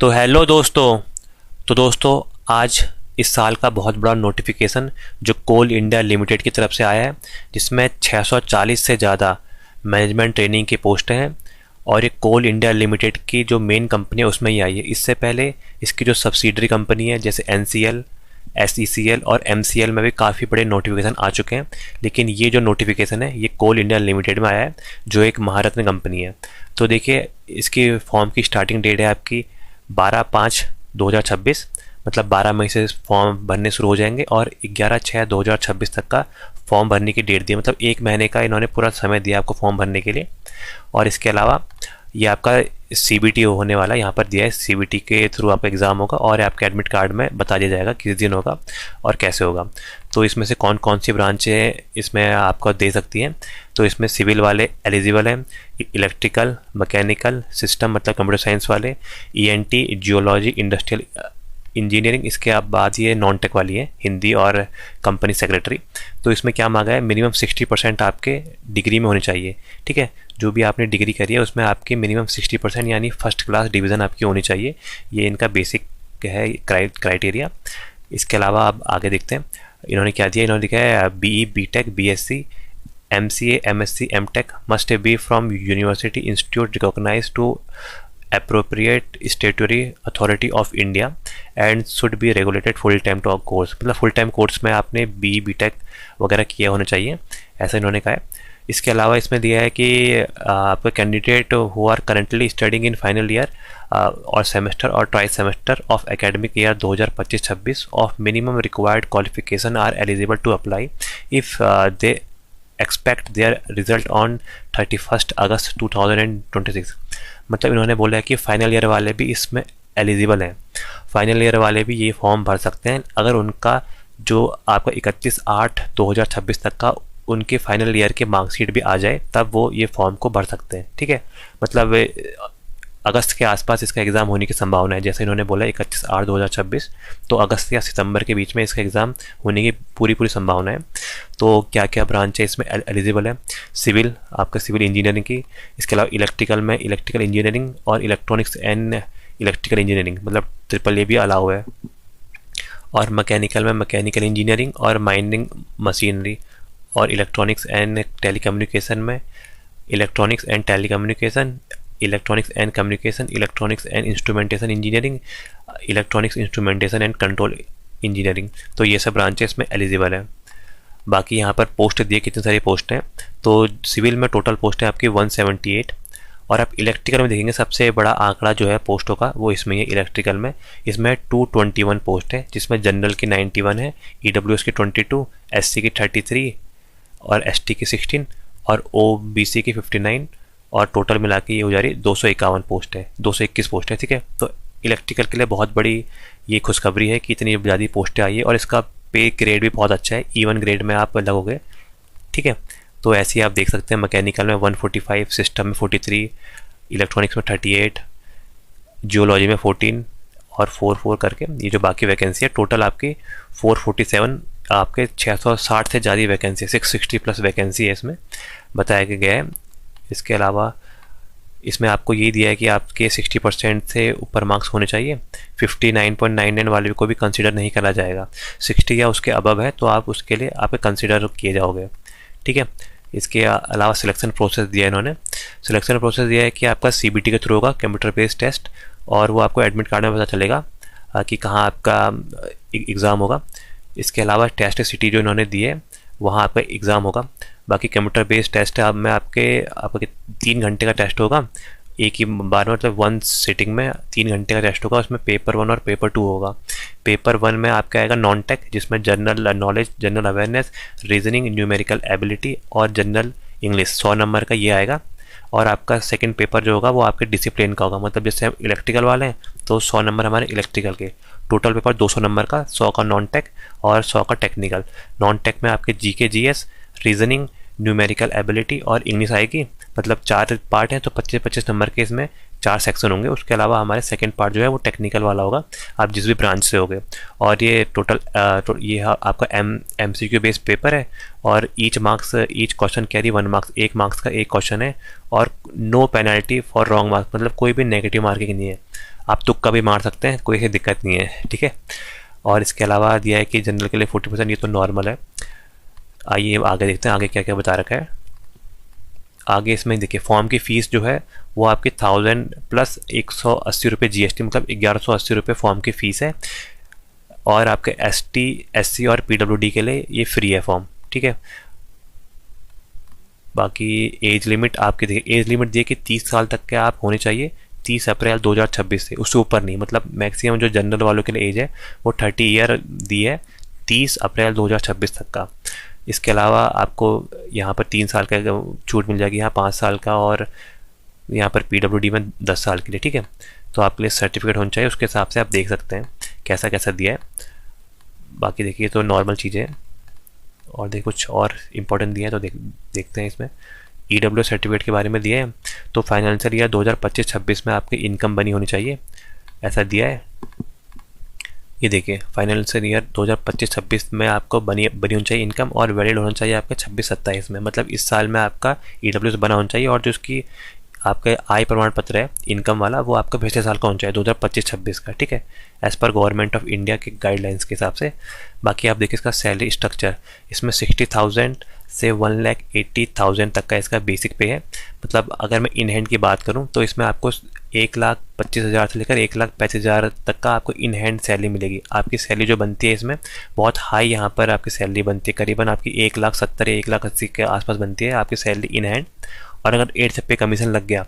तो हेलो दोस्तों। तो दोस्तों, आज इस साल का बहुत बड़ा नोटिफिकेशन जो कोल इंडिया लिमिटेड की तरफ से आया है, जिसमें 640 से ज़्यादा मैनेजमेंट ट्रेनिंग की पोस्टें हैं। और ये कोल इंडिया लिमिटेड की जो मेन कंपनी है उसमें ही आई है। इससे पहले इसकी जो सब्सिडरी कंपनी है जैसे NCL, SECL और MCL में भी काफ़ी बड़े नोटिफिकेशन आ चुके हैं, लेकिन ये जो नोटिफिकेशन है ये कोल इंडिया लिमिटेड में आया है जो एक महारत्न कंपनी है। तो देखिए, इसकी फॉर्म की स्टार्टिंग डेट है आपकी 12/5/2026, मतलब 12 मई से फॉर्म भरने शुरू हो जाएंगे और 11/6/2026 तक का फॉर्म भरने की डेट दी है। मतलब एक महीने का इन्होंने पूरा समय दिया आपको फॉर्म भरने के लिए। और इसके अलावा ये आपका CBT होने वाला है, यहाँ पर दिया है CBT के थ्रू आपका एग्ज़ाम होगा और आपके एडमिट कार्ड में बता दिया जाएगा किस दिन होगा और कैसे होगा। तो इसमें से कौन कौन सी ब्रांचें इसमें आपको दे सकती हैं। तो इसमें सिविल वाले एलिजिबल हैं, इलेक्ट्रिकल, मैकेनिकल, सिस्टम मतलब कंप्यूटर साइंस वाले, ENT, जियोलॉजी, इंडस्ट्रियल इंजीनियरिंग। इसके बाद ये नॉन टेक वाली है, हिंदी और कंपनी सेक्रेटरी। तो इसमें क्या मांगा है, मिनिमम 60% आपके डिग्री में होनी चाहिए। ठीक है, जो भी आपने डिग्री करी है उसमें आपकी मिनिमम 60% यानी फर्स्ट क्लास डिवीज़न आपकी होनी चाहिए। ये इनका बेसिक है क्राइटेरिया। इसके अलावा आप आगे देखते हैं इन्होंने क्या दिया। इन्होंने लिखा है BE, BTech, BSc, MCA, MSc, MTech must be from university institute recognized to appropriate statutory authority of India and should be regulated full time to course। मतलब फुल टाइम कोर्स में आपने BE, BTech वगैरह किया होना चाहिए, ऐसा इन्होंने कहा है। इसके अलावा इसमें दिया है कि आपके candidate who are currently studying in final year और सेमेस्टर और trimester of academic year 2025-26 of minimum required qualification are eligible to apply if they expect their result on 31 August 2026। मतलब इन्होंने बोला है कि फाइनल ईयर वाले भी इसमें एलिजिबल हैं। फाइनल ईयर वाले भी ये फॉर्म भर सकते हैं अगर उनका जो आपका 31/8/2026 तक का उनके फाइनल ईयर के मार्कशीट भी आ जाए, तब वो ये फॉर्म को भर सकते हैं। ठीक है, मतलब अगस्त के आसपास इसका एग्ज़ाम होने की संभावना है। जैसे इन्होंने बोला 31/8/2026, तो अगस्त या सितंबर के बीच में इसका एग्ज़ाम होने की पूरी संभावना है। तो क्या क्या ब्रांच है इसमें एलिजिबल है, सिविल, आपका सिविल इंजीनियरिंग की। इसके अलावा इलेक्ट्रिकल में इलेक्ट्रिकल इंजीनियरिंग और इलेक्ट्रॉनिक्स एंड इलेक्ट्रिकल इंजीनियरिंग, मतलब AAA भी अलाउ है। और मैकेनिकल में मैकेनिकल इंजीनियरिंग और माइनिंग मशीनरी। और इलेक्ट्रॉनिक्स एंड टेलीकम्युनिकेशन में electronics and telecommunication, electronics and communication, electronics and instrumentation engineering, electronics instrumentation and control engineering. तो ये सब ब्रांचेस में एलिजिबल है। बाकी यहाँ पर पोस्ट दिए कितनी सारी पोस्ट हैं। तो सिविल में टोटल पोस्ट है आपकी 178। और आप इलेक्ट्रिकल में देखेंगे सबसे बड़ा आंकड़ा जो है पोस्टों का वो इसमें है। इलेक्ट्रिकल में इसमें 221 पोस्ट है, जिसमें जनरल की 91 है, EWS की 22, SC की 33 और ST की 16 और OBC की 59 और टोटल मिला के ये हो जा रही 251 पोस्ट है, 221 पोस्ट है। ठीक है, तो इलेक्ट्रिकल के लिए बहुत बड़ी ये खुशखबरी है कि इतनी ज़्यादा पोस्टें आई है और इसका पे ग्रेड भी बहुत अच्छा है, E1 ग्रेड में आप लगोगे। ठीक है, तो ऐसे ही आप देख सकते हैं मैकेनिकल में 145, सिस्टम में 43, इलेक्ट्रॉनिक्स में 38, जियोलॉजी में 14 और 4 करके ये जो बाकी वैकेंसी है टोटल आपकी 447, आपके 660 से ज़्यादा वैकेंसी, 660 प्लस वैकेंसी है इसमें बताया गया है। इसके अलावा इसमें आपको ये दिया है कि आपके 60% से ऊपर मार्क्स होने चाहिए। 59.99 वाले को भी कंसिडर नहीं करा जाएगा। 60 या उसके अबव है तो आप उसके लिए आप कंसिडर किए जाओगे। ठीक है, इसके अलावा सिलेक्शन प्रोसेस दिया है इन्होंने। सिलेक्शन प्रोसेस दिया है कि आपका CBT के थ्रू होगा, कंप्यूटर बेस्ड टेस्ट, और वो आपको एडमिट कार्ड में पता चलेगा कि कहाँ आपका एग्ज़ाम होगा। इसके अलावा टेस्ट सिटी जो इन्होंने दी है वहाँ आपका एग्ज़ाम होगा। बाकी कंप्यूटर बेस्ड टेस्ट है, अब में आपके 3 घंटे का टेस्ट होगा एक ही बार में, मतलब 1 सिटिंग में 3 घंटे का टेस्ट होगा। उसमें पेपर 1 और पेपर 2 होगा। पेपर 1 में आपका आएगा नॉन टेक, जिसमें general knowledge, general awareness, reasoning, numerical ability और जनरल इंग्लिश 100 नंबर का ये आएगा। और आपका सेकंड पेपर जो होगा वो आपके डिसिप्लिन का होगा, मतलब जैसे हम इलेक्ट्रिकल वाले हैं तो 100 नंबर हमारे इलेक्ट्रिकल के। टोटल पेपर 200 नंबर का, 100 का नॉन टेक और 100 का टेक्निकल। नॉन टेक में आपके GK, GS, reasoning, numerical ability और इंग्लिश आएगी। मतलब 4 पार्ट हैं तो 25-25 नंबर के इसमें 4 सेक्शन होंगे। उसके अलावा हमारे सेकंड पार्ट जो है वो टेक्निकल वाला होगा, आप जिस भी ब्रांच से होगे। और ये टोटल ये आपका MCQ बेस्ड पेपर है और each question carry 1 marks, 1 marks का एक क्वेश्चन है और no penalty for wrong marks, मतलब कोई भी नेगेटिव मार्किंग नहीं है। आप तुक्का भी मार सकते हैं, कोई ऐसी दिक्कत नहीं है, ठीक है। और इसके अलावा दिया है कि जनरल के लिए 40%, ये तो नॉर्मल है। आइए आगे देखते हैं आगे क्या क्या बता रखा है। आगे इसमें देखिए फॉर्म की फ़ीस जो है वो आपकी 1000 प्लस 180 रुपये GST, मतलब 1180 रुपये फॉर्म की फ़ीस है। और आपके ST SC और PWD के लिए ये फ्री है फॉर्म, ठीक है। बाकी एज लिमिट आपकी देखिए, एज लिमिट दी है कि 30 साल तक के आप होने चाहिए 30 अप्रैल 2026 से, उससे ऊपर नहीं। मतलब मैक्सिमम जो जनरल वालों के लिए एज है वो 30 ईयर दी है 30 अप्रैल 2026 तक का। इसके अलावा आपको यहाँ पर 3 साल का छूट मिल जाएगी, यहाँ 5 साल का, और यहाँ पर PWD में 10 साल के लिए, ठीक है। तो आपके लिए सर्टिफिकेट होना चाहिए, उसके हिसाब से आप देख सकते हैं कैसा कैसा दिया है। बाकी देखिए तो नॉर्मल चीज़ें हैं, और देखिए कुछ और इम्पोर्टेंट दिया है तो देखते हैं इसमें। EWS सर्टिफिकेट के बारे में दिया है, तो फाइनेंशियल ईयर 2025-26 में आपकी इनकम बनी होनी चाहिए, ऐसा दिया है। ये देखिए फाइनेंशियल ईयर 2025-26 में आपको बनी होनी चाहिए इनकम, और वैलिड होना चाहिए आपका 26-27 में, मतलब इस साल में आपका EWS बना होना चाहिए। और जो उसकी आपका आय प्रमाण पत्र है इनकम वाला, वो आपका पिछले साल का होना चाहिए 2025-26 का, ठीक है, as per government of India के गाइडलाइंस के हिसाब से। बाकी आप देखिए इसका सैलरी स्ट्रक्चर, इसमें 60,000 से 1,80,000 तक का इसका बेसिक पे है। मतलब अगर मैं इन हैंड की बात करूं तो इसमें आपको 1,25,000 से लेकर 1,35,000 तक का आपको इन हैंड सैलरी मिलेगी। आपकी सैलरी जो बनती है इसमें बहुत हाई, यहाँ पर आपकी सैलरी बनती है करीबन आपकी 1,70,000 या 1,80,000 के आसपास बनती है आपकी सैलरी इन हैंड। और अगर 8 पे कमीशन लग गया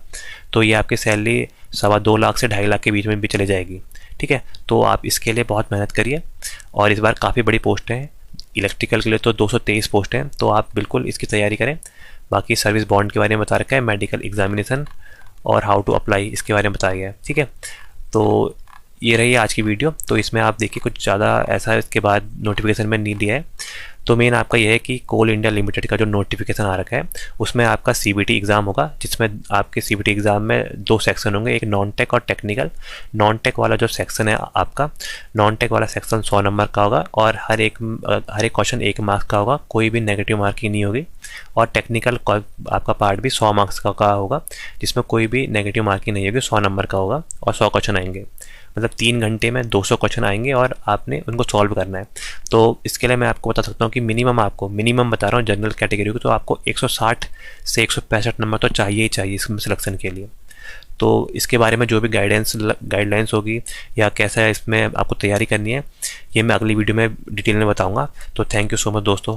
तो ये आपकी सैलरी 2.25 लाख से 2.5 लाख के बीच में भी चले जाएगी, ठीक है। तो आप इसके लिए बहुत मेहनत करिए, और इस बार काफ़ी बड़ी पोस्ट हैं। इलेक्ट्रिकल के लिए तो 223 पोस्ट हैं, तो आप बिल्कुल इसकी तैयारी करें। बाकी सर्विस बॉन्ड के बारे में बता रखा है, मेडिकल एग्जामिनेशन और हाउ टू अप्लाई इसके बारे में बताया गया है, ठीक है। तो ये रही आज की वीडियो। तो इसमें आप देखिए कुछ ज़्यादा ऐसा इसके बाद नोटिफिकेशन में नहीं दिया है। तो मेन आपका यह है कि कोल इंडिया लिमिटेड का जो नोटिफिकेशन आ रखा है उसमें आपका CBT एग्ज़ाम होगा, जिसमें आपके CBT एग्ज़ाम में 2 सेक्शन होंगे, एक नॉन टेक और टेक्निकल। नॉन टेक वाला जो सेक्शन है आपका, नॉन टेक वाला सेक्शन 100 नंबर का होगा, और हर एक क्वेश्चन 1 मार्क्स का होगा, कोई भी नेगेटिव मार्किंग नहीं होगी। और टेक्निकल आपका पार्ट भी 100 मार्क्स का होगा, जिसमें कोई भी नेगेटिव मार्किंग नहीं होगी, 100 नंबर का होगा, और 100 क्वेश्चन आएंगे। मतलब 3 घंटे में 200 क्वेश्चन आएंगे और आपने उनको सॉल्व करना है। तो इसके लिए मैं आपको बता सकता हूँ कि मिनिमम बता रहा हूँ जनरल कैटेगरी को, तो आपको 160 से 165 नंबर तो चाहिए ही चाहिए इसमें सिलेक्शन के लिए। तो इसके बारे में जो भी गाइडलाइंस होगी या कैसा इसमें आपको तैयारी करनी है, ये मैं अगली वीडियो में डिटेल में बताऊँगा। तो थैंक यू सो मच दोस्तों।